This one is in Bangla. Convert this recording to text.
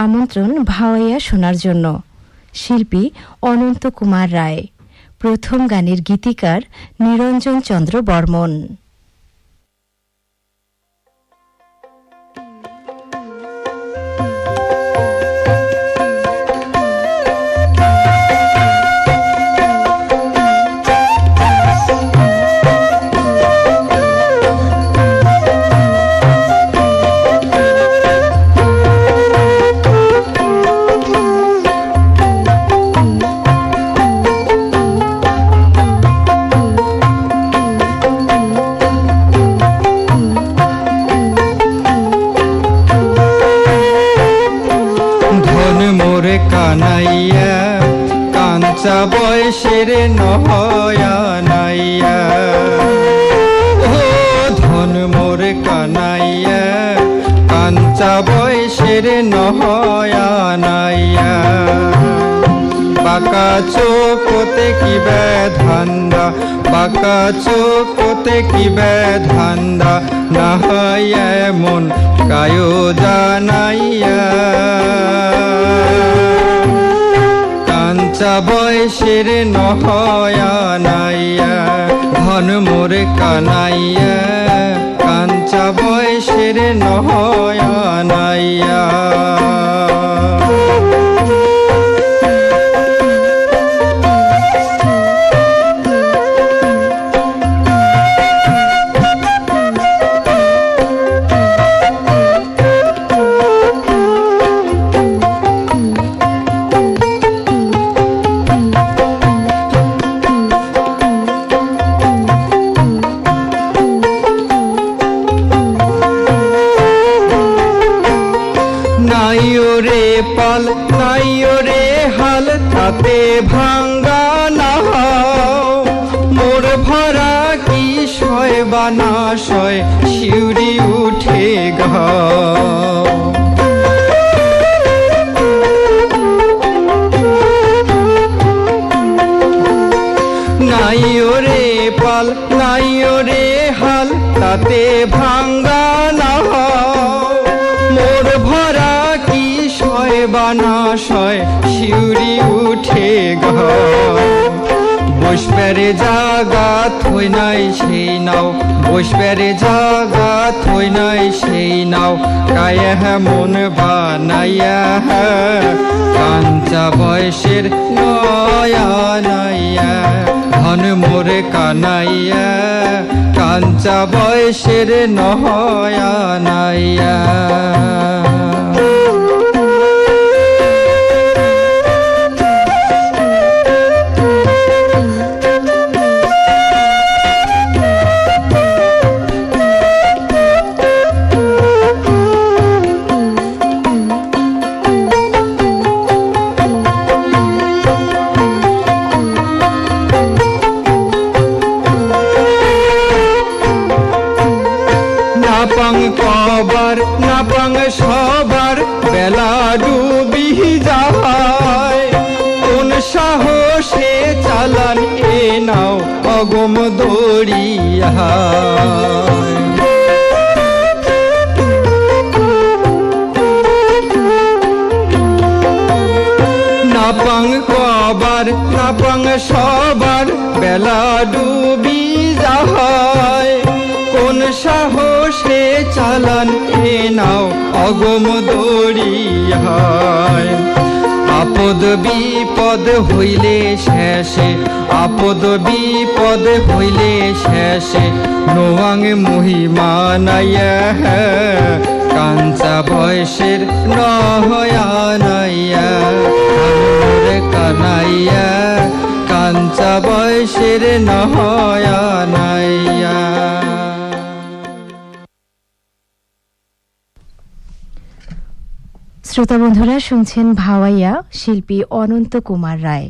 আমন্ত্রণ ভাওয়াইয়া শোনার জন্য। শিল্পী অনন্ত কুমার রায়। প্রথম গানের গীতিকার নিরঞ্জন চন্দ্র বর্মন। কানাইয়া কাঞ্চা বয়সের নহয়ানাইয়া, ও ধন মোর কানাইয়া কাঞ্চা বয়সের নহয়ানাইয়া। বাঁকা চোখতে কি ধান্দা, বাঁকা চোখতে কি ধান্দা, না হয় এমন কায়ো জানাইয়া। কাঞ্চা বয়সের নহয়ানাইয়া, ধন মোর কানাইয়া কাঞ্চা বয়সের নহয়ানাইয়া। নাইরে পাল নাইরে হাল তাতে ভাঙ্গা না, মোর ভরা কি সয় বানা সয় শিউরি উঠে গা। নাইরে পাল নাইরে হাল তাতে ভাঙ্গা না, মোর ভরা কি সয় বানা সয় শিউরি উঠে গা। বসবেরে জাগা থই নাই সেই নাও, বসবেরে জাগা থই নাই সেই নাও, কায়া মন বানাইয়া কাঞ্চা বয়সের নয়ানাইয়া। ধন মোর কানাইয়া কাঞ্চা বয়সের নহয়ানাইয়া। নাপাং কবার নাপাং সবার বেলা ডুবি যায়, কোন সাহসে চালান এ নাও অগম দড়িয়া। নাপাং কবার নাপাং সবার বেলা ডুবি যায়, কোন সাহসে চালান এ নাও অগম দড়িয়ায়। আপদ বিপদ হইলে শেষে, আপদ বিপদ হইলে শেষে, নোয়াং মহিমা নাইয়া কাঞ্চা বয়সের নহয়ানাইয়া। কানাইয়া কাঞ্চা বয়সের নহয়ানাইয়া। শ্রোতা বন্ধুরা শুনছেন ভাওয়াইয়া, শিল্পী অনন্ত কুমার রায়।